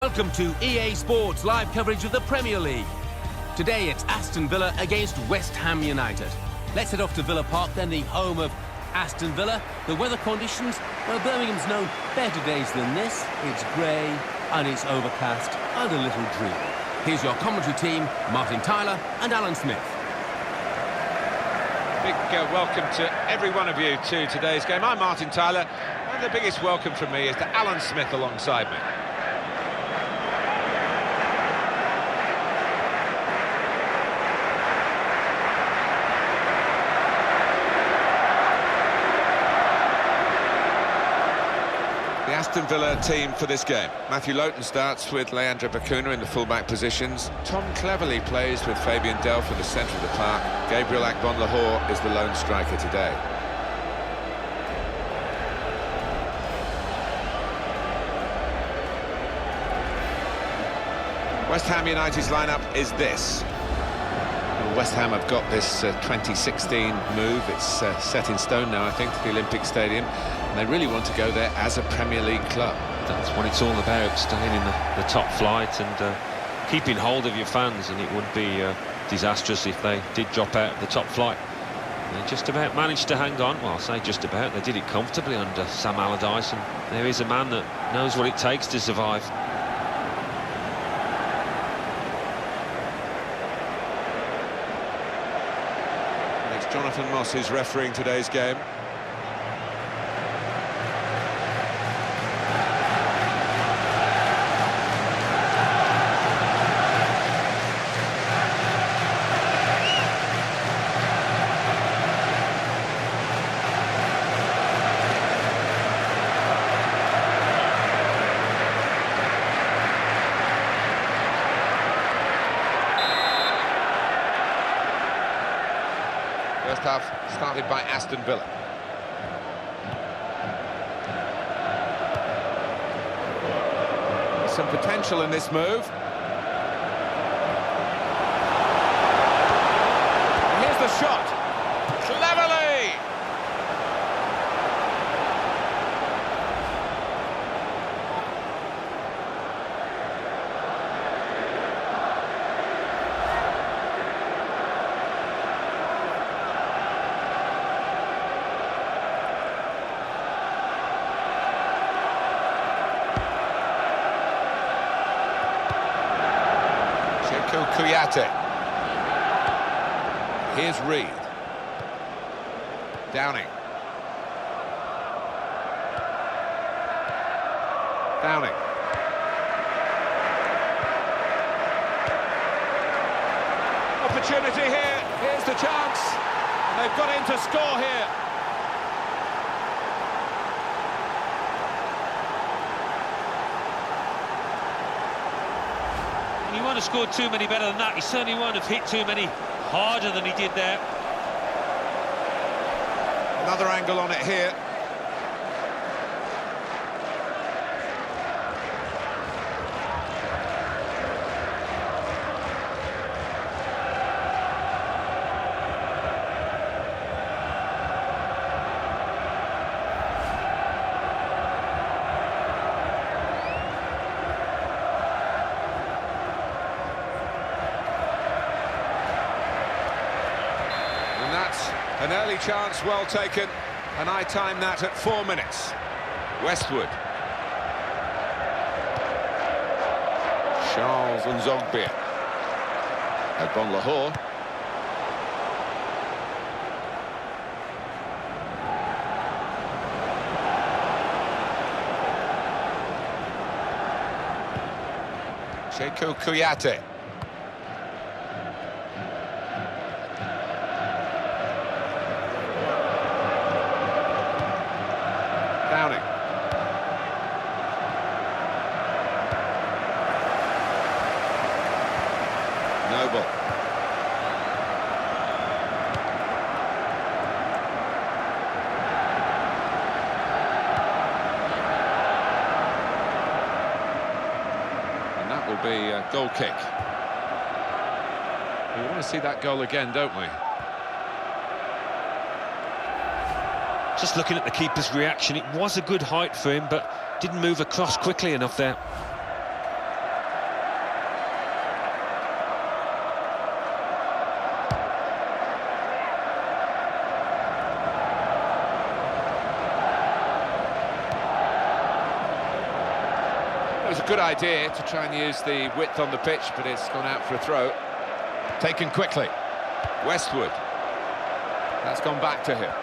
Welcome to EA Sports live coverage of the Premier League. Today it's Aston Villa against West Ham United. Let's head off to Villa Park, then the home of Aston Villa. The weather conditions, well, Birmingham's known better days than this. It's grey and it's overcast and a little dreary. Here's your commentary team, Martin Tyler and Alan Smith. Big welcome to every one of you to today's game. I'm Martin Tyler, and the biggest welcome from me is to Alan Smith alongside me. The Aston Villa team for this game. Matthew Lowton starts with Leandro Bacuna in the full-back positions. Tom Cleverley plays with Fabian Delph in the centre of the park. Gabriel Agbonlahor is the lone striker today. West Ham United's lineup is this. Well, West Ham have got this 2016 move. It's set in stone now, I think, to the Olympic Stadium. And they really want to go there as a Premier League club. That's what it's all about, staying in the top flight and keeping hold of your fans. And it would be disastrous if they did drop out of the top flight. They just about managed to hang on. Well, I'll say just about. They did it comfortably under Sam Allardyce. And there is a man that knows what it takes to survive. It's Jonathan Moss who's refereeing today's game. First half started by Aston Villa. Some potential in this move. And here's the shot. Cleverly! Kuyate. Here's Reed. Downing. Downing. Opportunity here. Here's the chance. And they've got in to score here. He won't have scored too many better than that. He certainly won't have hit too many harder than he did there. Another angle on it here. And that's an early chance, well taken, and I time that at 4 minutes. Westwood. Charles Nzogbia. Agbonlahor. Cheiko Kuyate. Downing. Noble. And that will be a goal kick. We want to see that goal again, don't we? Just looking at the keeper's reaction, it was a good height for him, but didn't move across quickly enough there. good idea to try and use the width on the pitch, but it's gone out for a throw. Taken quickly. Westwood. That's gone back to him.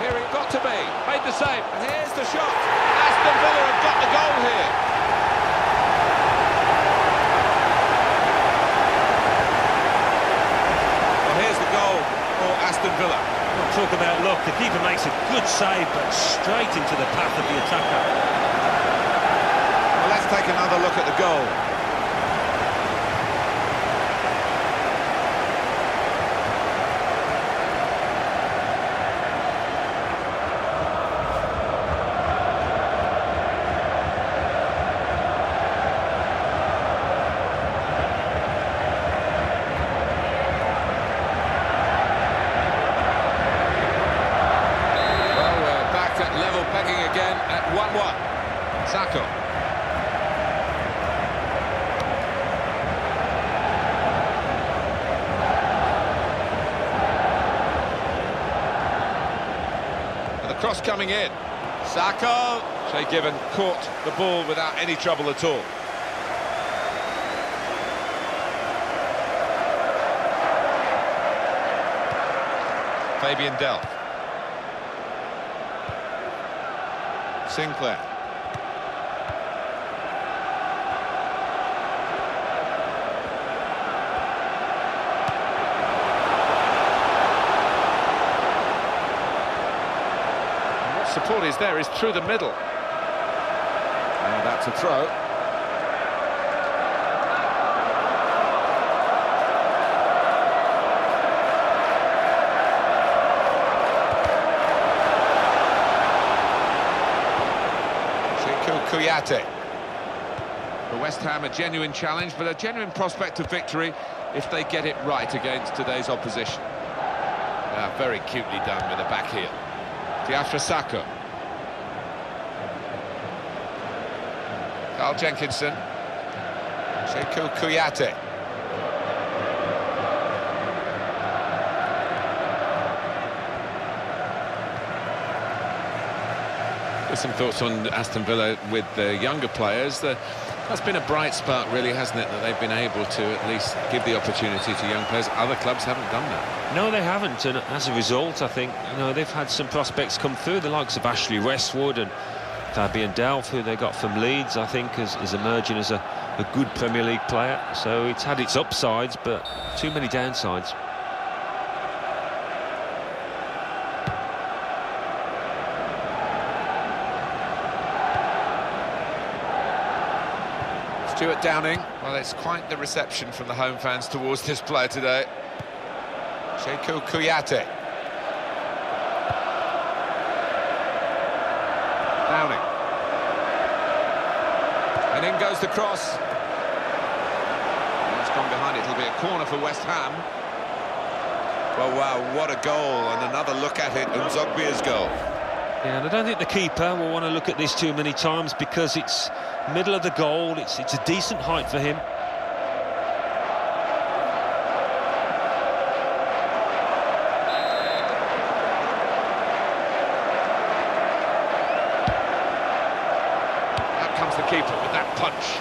Here it got to be. Made the save. And here's the shot. Aston Villa have got the goal here. Well, here's the goal for Aston Villa. We'll talk about luck. The keeper makes a good save, but straight into the path of the attacker. Well, let's take another look at the goal. Again at 1-1. Sako. And the cross coming in. Sako. Shay Given caught the ball without any trouble at all. Fabian Delph. Sinclair. And what support is there is through the middle. Now that's a throw. Kuyate. For West Ham, a genuine challenge, but a genuine prospect of victory if they get it right against today's opposition. Very cutely done with the back heel. Diafra Sako. Carl Jenkinson. Sekou Kuyate. Some thoughts on Aston Villa with the younger players. That's been a bright spark, really, hasn't it, that they've been able to at least give the opportunity to young players. Other clubs haven't done that. No, they haven't, and as a result, I think, they've had some prospects come through, the likes of Ashley Westwood and Fabian Delph, who they got from Leeds, I think, is emerging as a good Premier League player. So it's had its upsides, but too many downsides. Stuart Downing. Well, it's quite the reception from the home fans towards this player today. Sekou Kuyate. Downing. And in goes the cross. It's gone behind it. It'll be a corner for West Ham. Well, wow, what a goal. And another look at it, Nzogbia's goal. Yeah, and I don't think the keeper will want to look at this too many times because it's middle of the goal, it's a decent height for him. Out comes the keeper with that punch.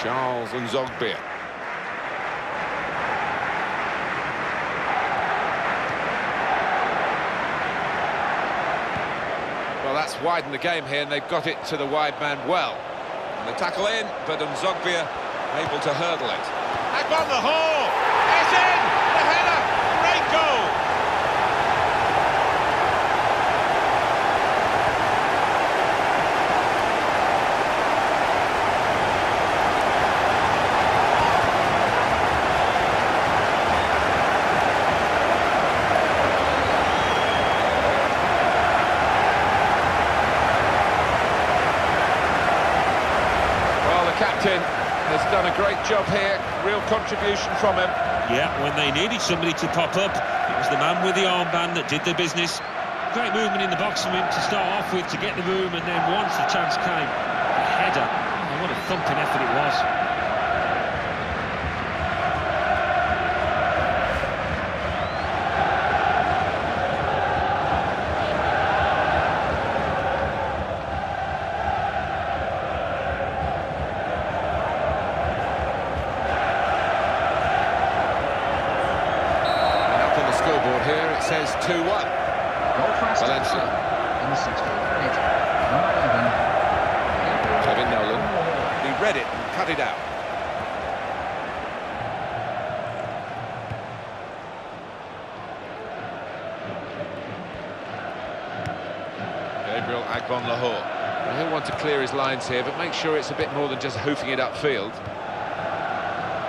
Charles Nzogbia. Well, that's widened the game here, and they've got it to the wide man well. And the tackle in, but Nzogbia able to hurdle it. Agbon the Hall! It's in! The header! Great goal! Captain has done a great job here, real contribution from him. Yeah, when they needed somebody to pop up, it was the man with the armband that did the business. Great movement in the box from him to start off with, to get the room, and then once the chance came, the header, and what a thumping effort it was. says 2-1. Valencia. In the 16th minute, number 11. Kevin Nolan. He read it and cut it out. Gabriel Agbon-Lahore. Well, he'll want to clear his lines here, but make sure it's a bit more than just hoofing it upfield.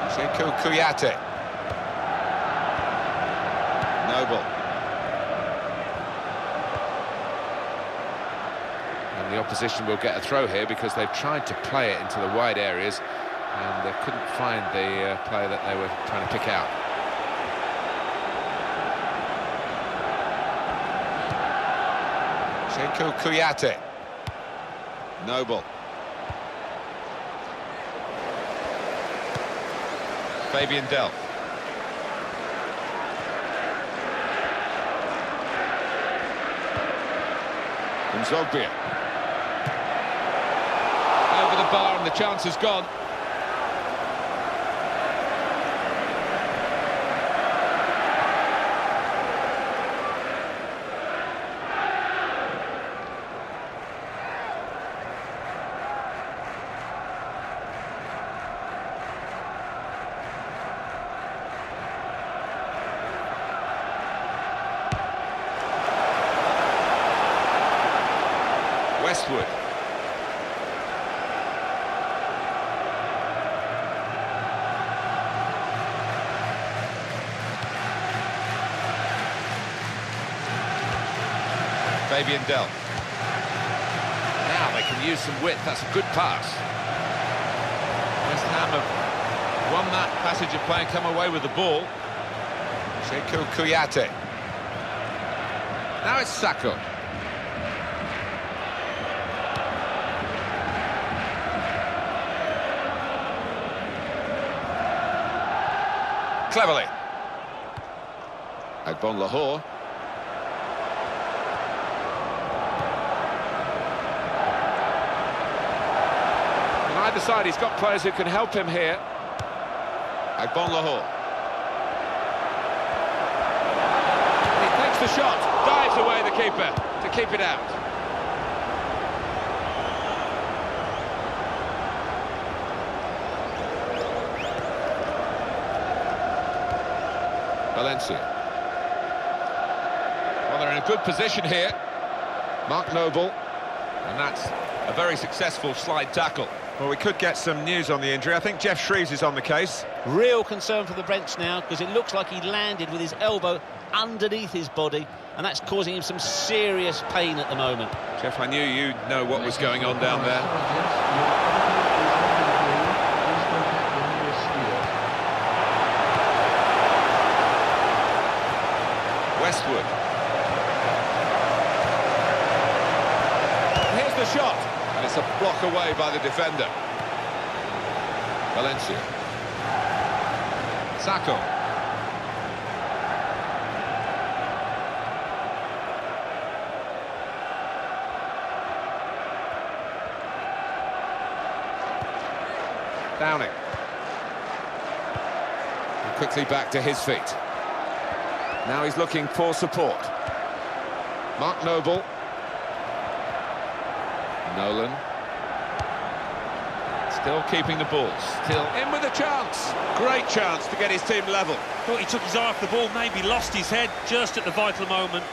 Sekou Kouyaté. Noble. And the opposition will get a throw here because they've tried to play it into the wide areas and they couldn't find the player that they were trying to pick out. Sekou Kouyaté. Noble. Fabian Delph. Zogbia. Over the bar and the chance is gone. Westwood. Fabian Delph. Now they can use some width. That's a good pass. West Ham have won that passage of play and come away with the ball. Sekou Kouyaté. Now it's Sako. Cleverly. Agbon-Lahore. On either side, he's got players who can help him here. Agbon-Lahore. He takes the shot, dives away the keeper to keep it out. Valencia. Well, they're in a good position here. Mark Noble. And that's a very successful slide tackle. Well, we could get some news on the injury. I think Jeff Shreves is on the case. Real concern for the bench now, because it looks like he landed with his elbow underneath his body, and that's causing him some serious pain at the moment. Jeff, I knew you'd know what was going on down there. Westwood. Here's the shot. And it's a block away by the defender. Valencia. Sako. Downing. And quickly back to his feet. Now he's looking for support. Mark Noble. Nolan. Still keeping the ball. Still in with a chance. Great chance to get his team level. Thought he took his eye off the ball, maybe lost his head just at the vital moment.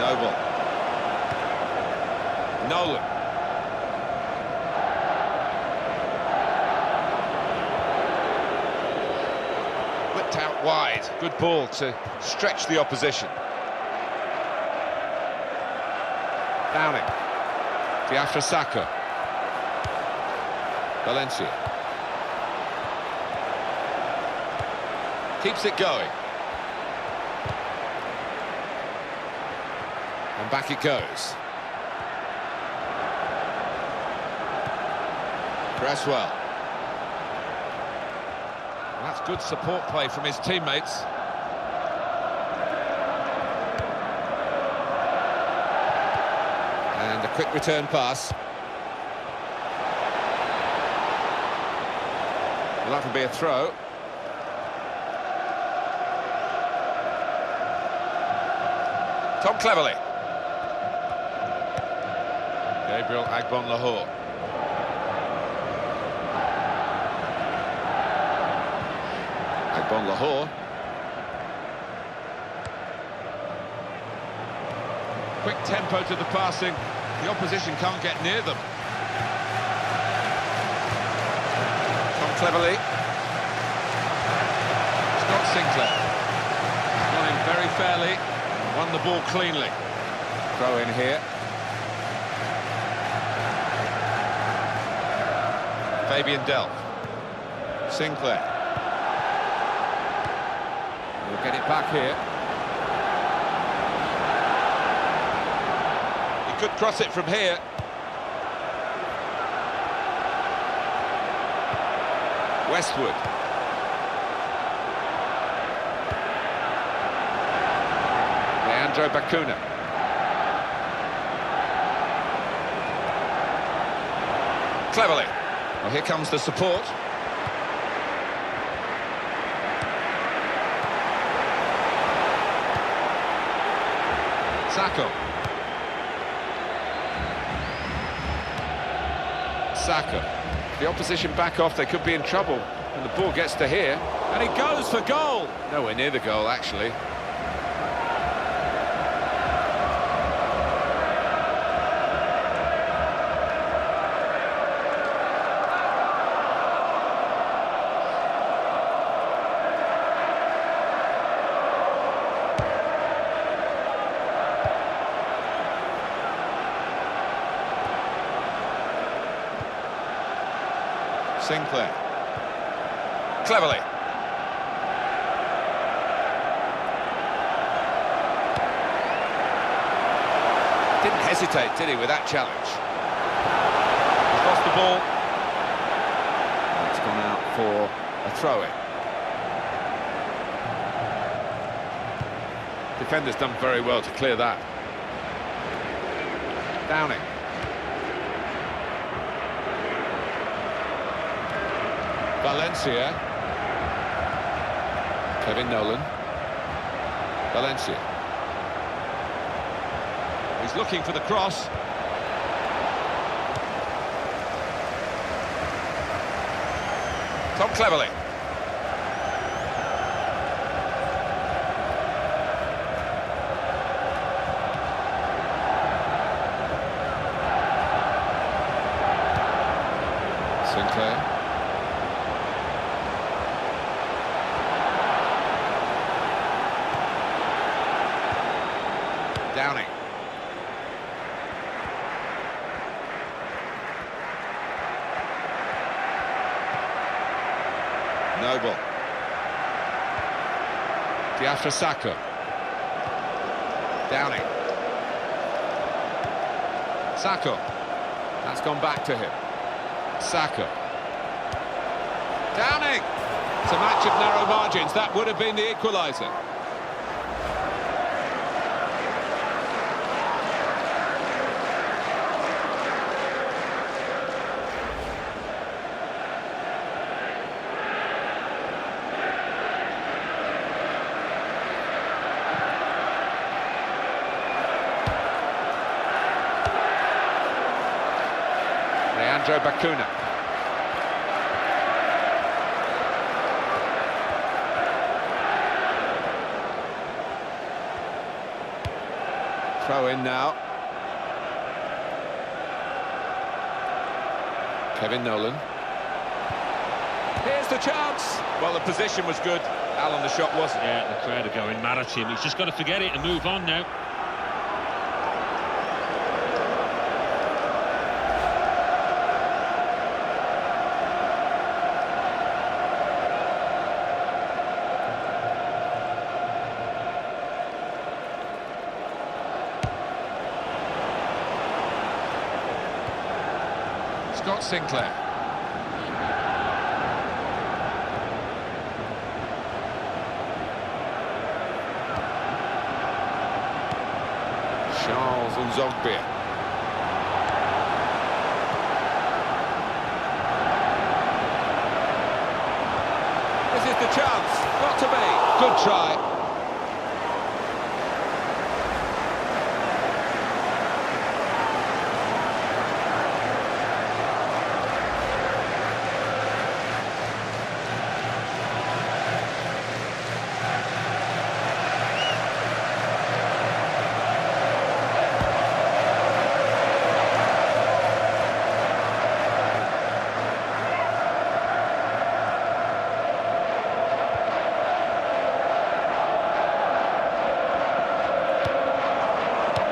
Noble. Nolan. Whipped out wide. Good ball to stretch the opposition. Downing. Diafra Saka. Valencia. Keeps it going. And back it goes. Cresswell. That's good support play from his teammates. quick return pass. Well, that'll be a throw. Tom Cleverley. Gabriel Agbon-Lahore. Agbon-Lahore. Quick tempo to the passing. The opposition can't get near them. Tom Cleverley. Scott Sinclair. Gone in very fairly. Won the ball cleanly. Throw in here. Fabian Delph. Sinclair. We'll get it back here. He could cross it from here. Westwood. Leandro Bacuna. Cleverley. Well, here comes the support. Sacco. Saka. The opposition back off, they could be in trouble. And the ball gets to here. And he goes for goal. Nowhere near the goal, actually. Sinclair. Cleverley. Didn't hesitate, did he, with that challenge? He's lost the ball. It's gone out for a throw-in. Defender's done very well to clear that. Downing. Valencia. Kevin Nolan. Valencia. He's looking for the cross. Tom Cleverley. Sinclair. Downing. Noble. Diafra Sacco. Downing. Sacco. That's gone back to him. Sacco. Downing! It's a match of narrow margins. That would have been the equaliser. Leandro Bacuna. Throw in now. Kevin Nolan. Here's the chance. Well, the position was good. Alan, the shot wasn't. Yeah, the crowd are going mad at him. He's just got to forget it and move on now. Scott Sinclair. Charles Nzogbia. This is the chance. Got to be. Good try.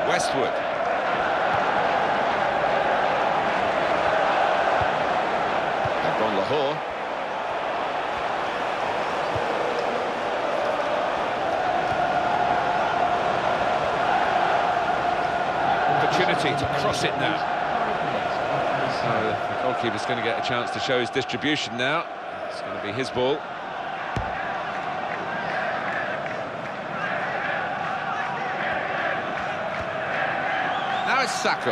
Westwood. Bon Lahore. Opportunity to cross it now. So the goalkeeper's going to get a chance to show his distribution now. It's going to be his ball. Now it's Sacco.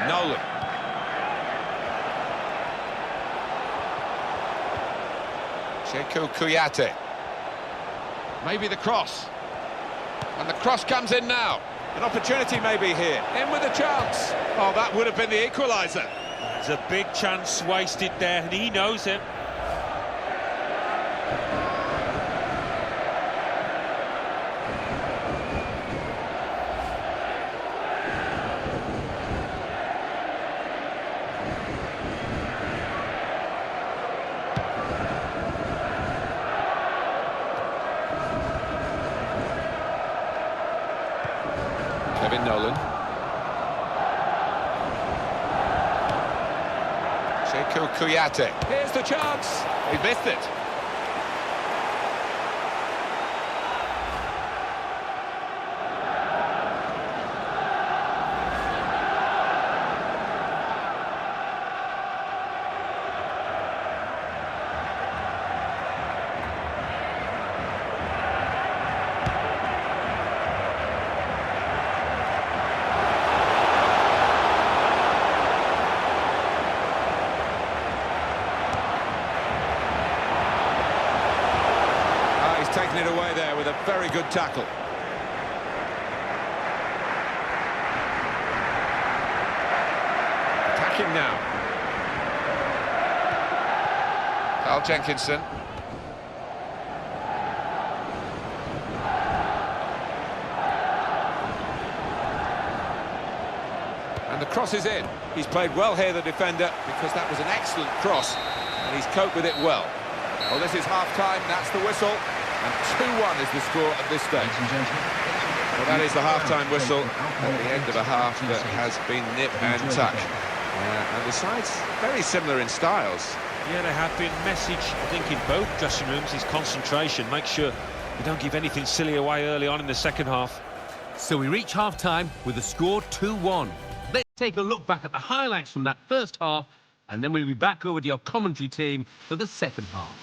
Nolan. Sheku Kouyaté. Maybe the cross. And the cross comes in now. An opportunity maybe here. In with a chance. Oh, that would have been the equaliser. There's a big chance wasted there, and he knows it. Kevin Nolan. Sheku Kouyaté. Here's the chance. He missed it. Taking it away there with a very good tackle. Attacking now. Carl Jenkinson. And the cross is in. He's played well here, the defender, because that was an excellent cross, and he's coped with it well. Well, this is half-time, that's the whistle. And 2-1 is the score at this stage. Well, that is the half-time whistle at the end of a half that has been nip and tuck. And the sides very similar in styles. Yeah, they have been. Message, I think, in both dressing rooms is concentration. Make sure you don't give anything silly away early on in the second half. So we reach half-time with the score 2-1. Let's take a look back at the highlights from that first half, and then we'll be back over to your commentary team for the second half.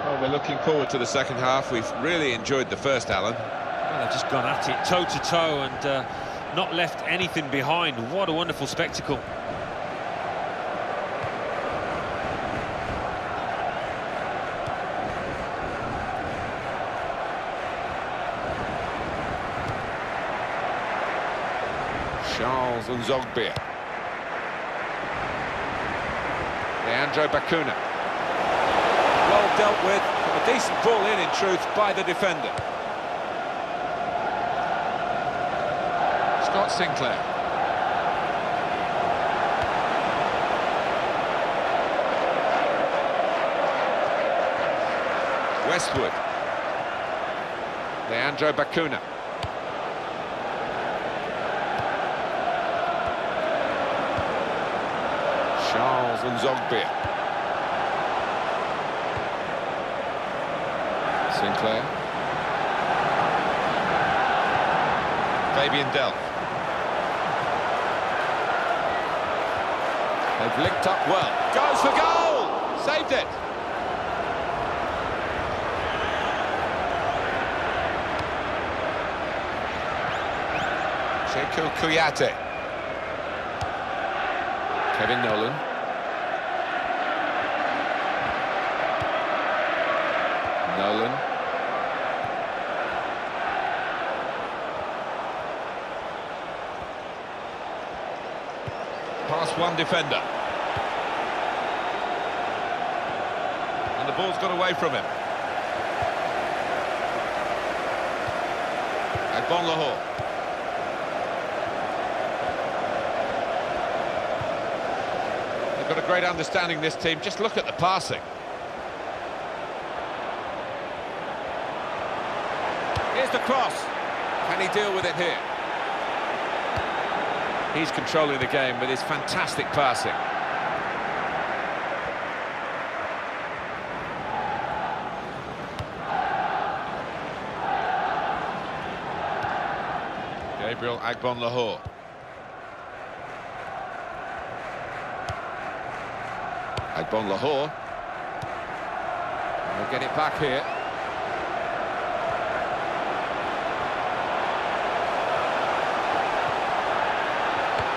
Well, we're looking forward to the second half. We've really enjoyed the first, Alan. Well, they've just gone at it toe-to-toe and not left anything behind. What a wonderful spectacle. Charles Nzogbia. Leandro Bacuna. Well dealt with, a decent ball in truth, by the defender. Scott Sinclair. Westwood. Leandro Bacuna. Charles Nzogbia. Sinclair. Fabian Delph. They've linked up well. Goes for goal! Saved it! Sheku Kouyaté. Kevin Nolan. Nolan. Past one defender. And the ball's got away from him. Agbonlahor. They've got a great understanding, this team. Just look at the passing. Here's the cross. Can he deal with it here? He's controlling the game with his fantastic passing. Gabriel Agbonlahor. Agbonlahor. We'll get it back here.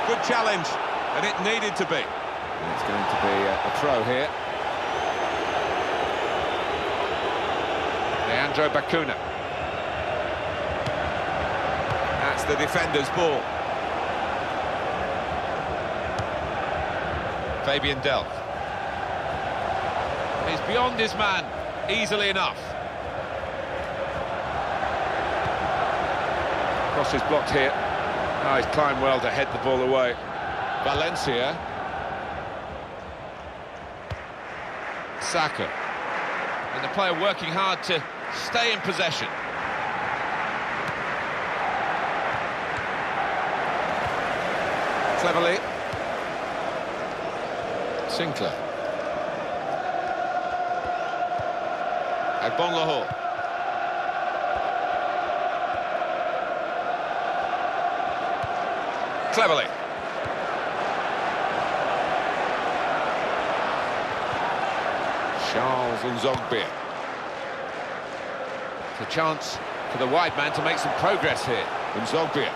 Good challenge, and it needed to be. And it's going to be a throw here. Leandro Bacuna. That's the defender's ball. Fabian Delph. He's beyond his man, easily enough. Cross is blocked here. Oh, he's climbed well to head the ball away. Valencia. Saka. And the player working hard to stay in possession. Cleverly. Sinclair. Agbonlahor. Cleverly. Charles Nzogbia. It's a chance for the wide man to make some progress here. Nzogbia.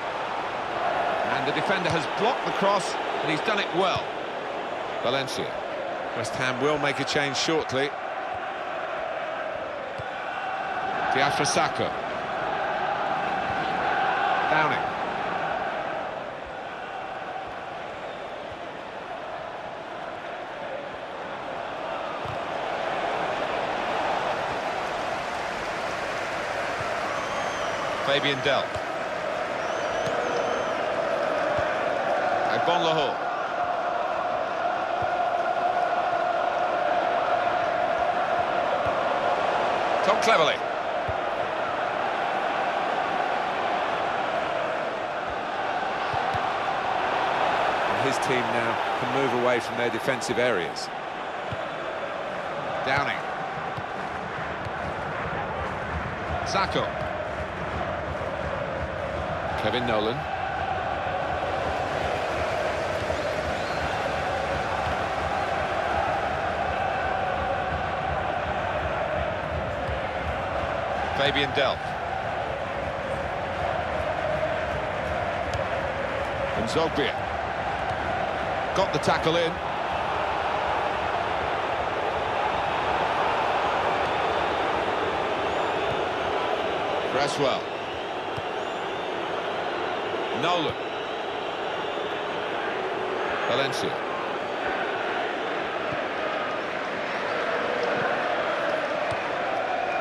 And the defender has blocked the cross, and he's done it well. Valencia. West Ham will make a change shortly. Diafra Sakho. Downing. Fabian Delph. Agbonlahor. Tom Cleverly. And his team now can move away from their defensive areas. Downing. Sakho. Kevin Nolan. Fabian Delph. Nzogbia. Got the tackle in. Cresswell. Nolan. Valencia.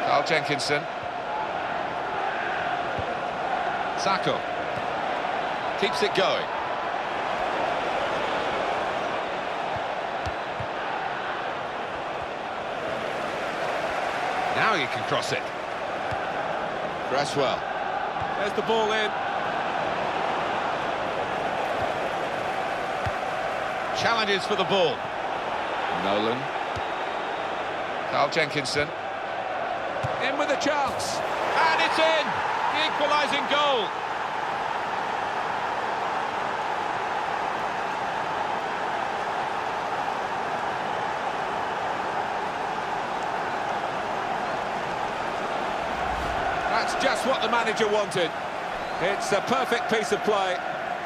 Carl Jenkinson. Sakho. Keeps it going. Now he can cross it. Cresswell. There's the ball in. Challenges for the ball. Nolan. Carl Jenkinson. In with a chance. And it's in! The equalising goal. That's just what the manager wanted. It's a perfect piece of play,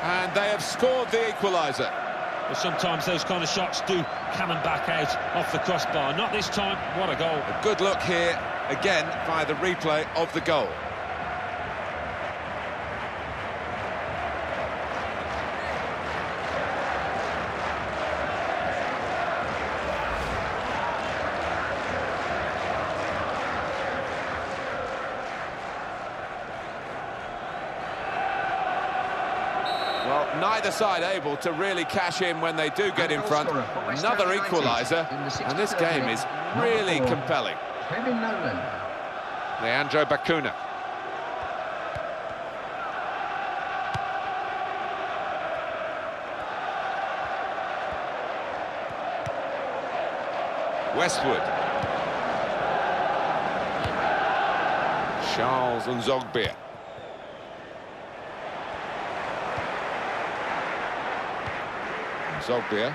and they have scored the equaliser. Well, sometimes those kind of shots do cannon back out off the crossbar. Not this time. What a goal. A good look here, again, via the replay of the goal. Well, neither side able to really cash in when they do get in front. Another equaliser, and this game is really compelling. Leandro Bacuna. Westwood. Charles Nzogbia. Zogbia.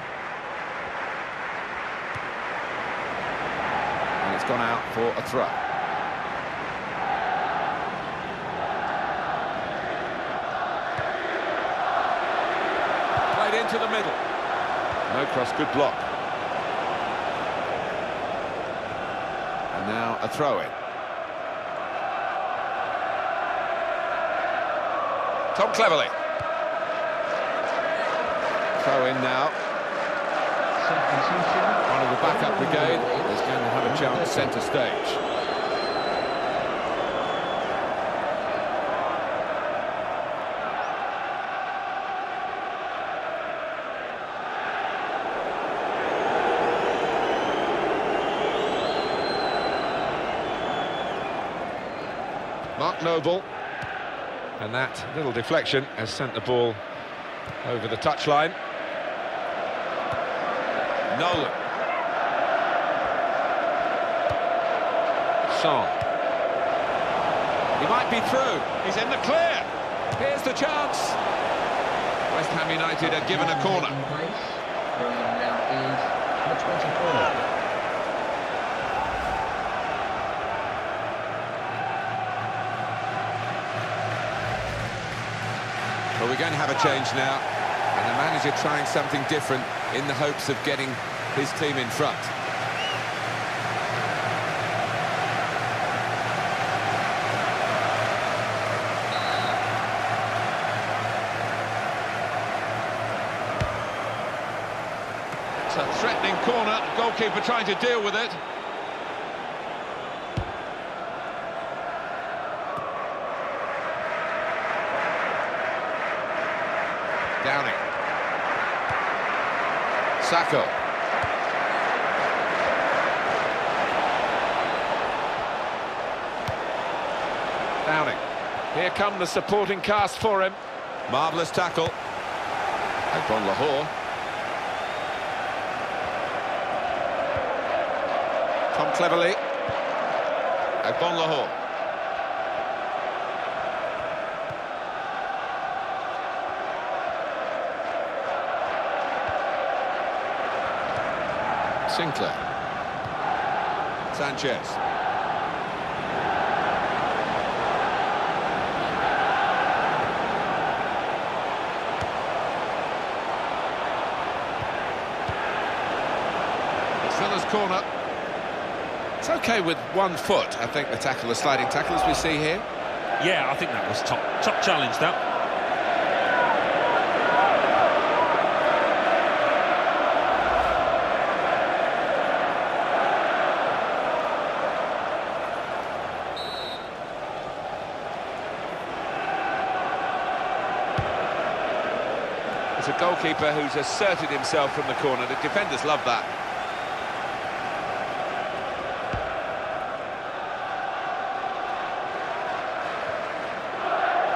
And it's gone out for a throw. Played into the middle. No cross, good block. And now a throw-in. Tom Cleverley. Throw in now. One of the backup brigade is going to have a chance centre stage. Mark Noble. And that little deflection has sent the ball over the touchline. Nolan. Son. He might be through. He's in the clear. Here's the chance. West Ham United are given a corner. Now is number 24. Well, we're going to have a change now, and the manager trying something different in the hopes of getting his team in front. It's a threatening corner, goalkeeper trying to deal with it. Downing. Sacco. Downing. Here come the supporting cast for him. Marvellous tackle. Agbon Lahore. Tom Cleverley. Agbon Lahore. Sinclair. Sanchez. It's Villa's corner. It's okay with 1 foot, I think, the tackle, the sliding tackle, as we see here. Yeah, I think that was top challenge, that. It's a goalkeeper who's asserted himself from the corner. The defenders love that.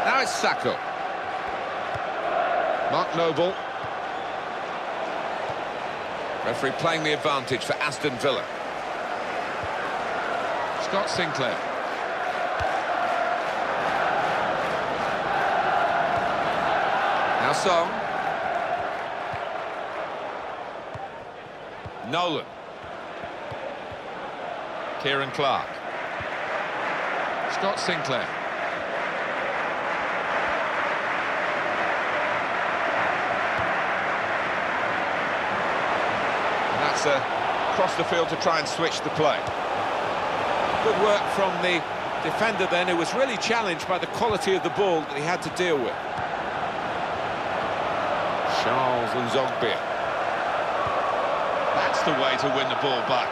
Now it's Sacco. Mark Noble. Referee playing the advantage for Aston Villa. Scott Sinclair. Now Song. Nolan. Kieran Clark. Scott Sinclair. across the field to try and switch the play. Good work from the defender then, who was really challenged by the quality of the ball that he had to deal with. Charles Nzogbia. That's the way to win the ball back.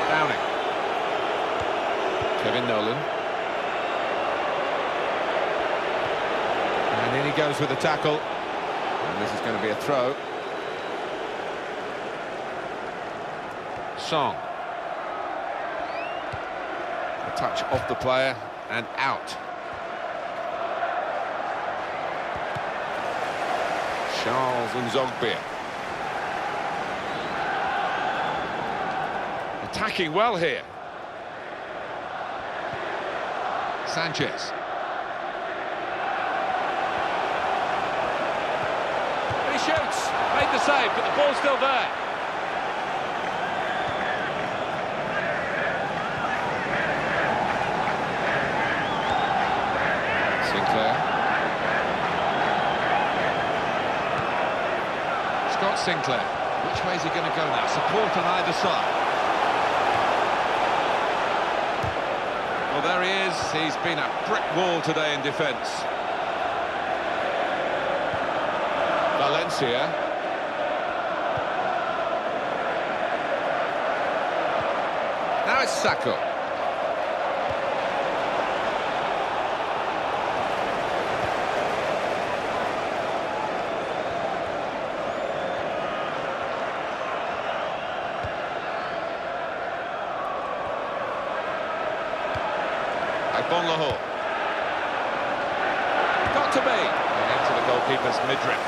Downing. Kevin Nolan. And in he goes with the tackle. And this is going to be a throw. Song. A touch off the player and out. Charles Nzogbia. Attacking well here. Sanchez. And he shoots. Made the save, but the ball's still there. Sinclair. Which way is he going to go now? Support on either side. Well, there he is. He's been a brick wall today in defence. Valencia. Now it's Sacco. Bon Lahore. Got to be. And into the goalkeeper's midriff.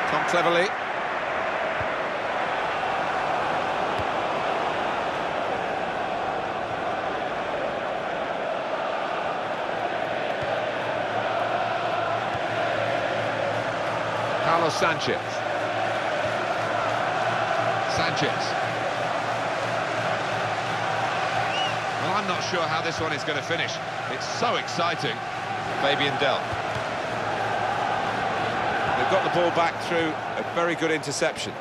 Tom Cleverley. Sanchez. Well, I'm not sure how this one is going to finish. It's so exciting. Fabian Del. They've got the ball back through a very good interception.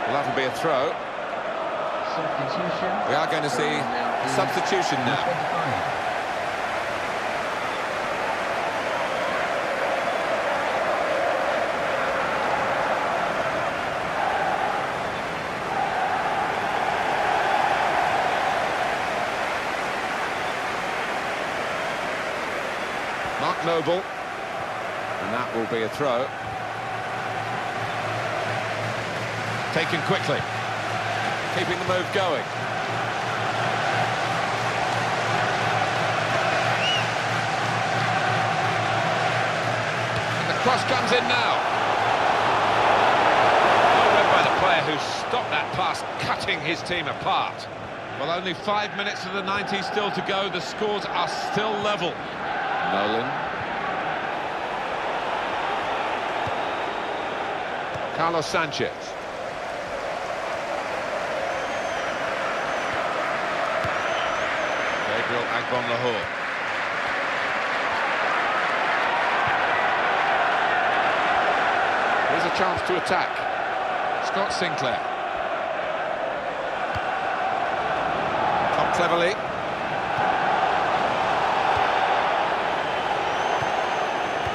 Will that be a throw? Substitution. We are going to see a substitution now. Mark Noble, and that will be a throw. Taken quickly, keeping the move going. And the cross comes in now. Well read by the player who stopped that pass, cutting his team apart. Well, only 5 minutes of the 90 still to go. The scores are still level. Nolan. Carlos Sanchez. Gabriel Agbon-Lahore. Here's a chance to attack. Scott Sinclair. Tom Cleverley.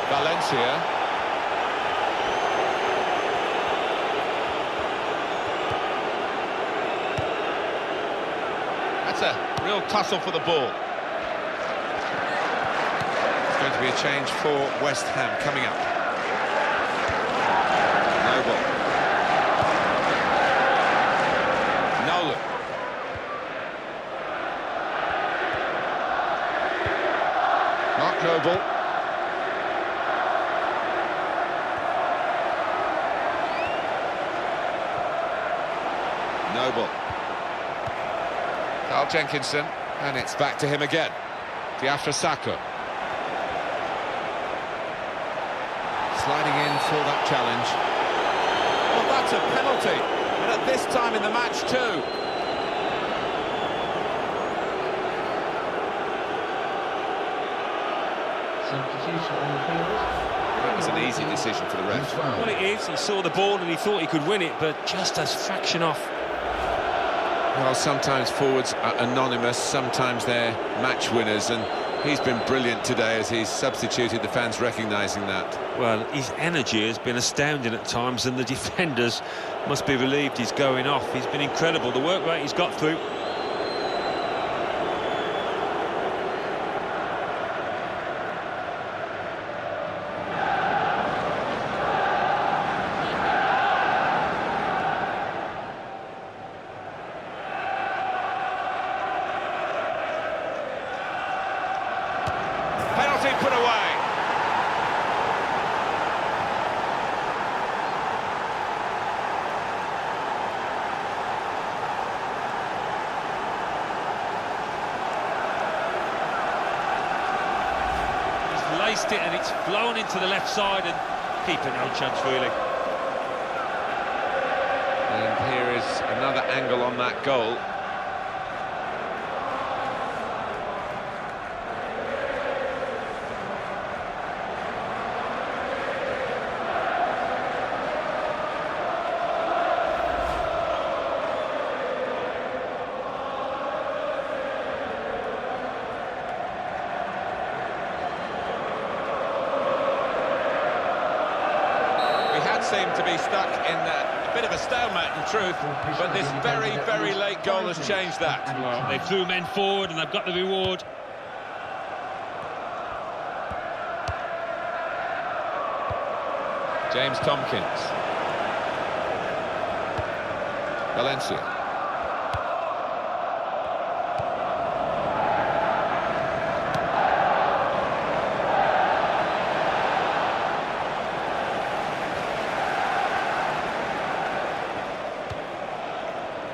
Valencia. That's a real tussle for the ball. It's going to be a change for West Ham coming up. Noble. Nolan. Mark Noble. Noble. Carl Jenkinson, and it's back to him again. Diafra Sakho. Sliding in for that challenge. Well, that's a penalty, and at this time in the match too. Substitution on the field. That was an easy decision for the ref. Well, it is. He saw the ball and he thought he could win it, but just a fraction off. Well, sometimes forwards are anonymous, sometimes they're match winners, and he's been brilliant today as he's substituted, the fans recognising that. Well, his energy has been astounding at times, and the defenders must be relieved he's going off. He's been incredible, the work rate he's got through. Penalty put away. He's laced it and it's flown into the left side, and keeper no chance really. And here is another angle on that goal. Seem to be stuck in a bit of a stalemate in truth, but this very, very late goal has changed that. Well, they threw men forward and they've got the reward. James Tompkins. Valencia.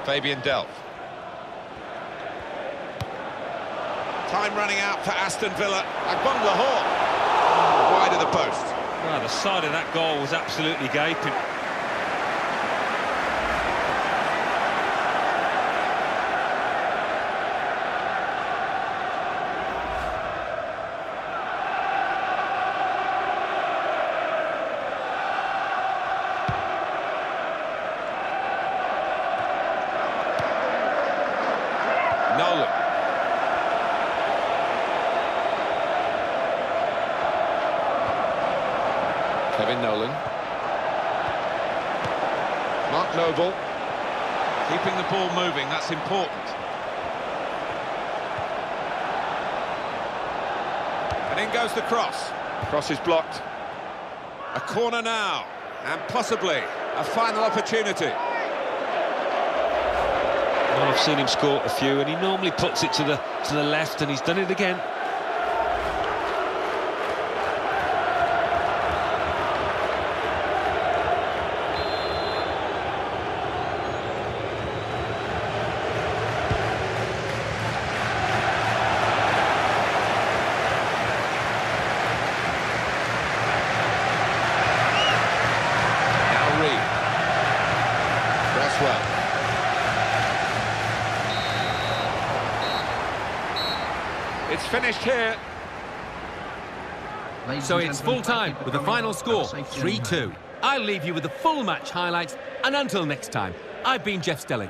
Fabian Delph. Time running out for Aston Villa. Agbon Lahore. Wide of the post. Well, the side of that goal was absolutely gaping. Nolan. Kevin Nolan. Mark Noble. Keeping the ball moving, that's important. And in goes the cross. Cross is blocked. A corner now, and possibly a final opportunity. Well, I've seen him score a few, and he normally puts it to the left, and he's done it again. Now Reed. Cresswell. It's finished here. So it's full time with the final score 3-2. I'll leave you with the full match highlights, and until next time, I've been Jeff Stelling.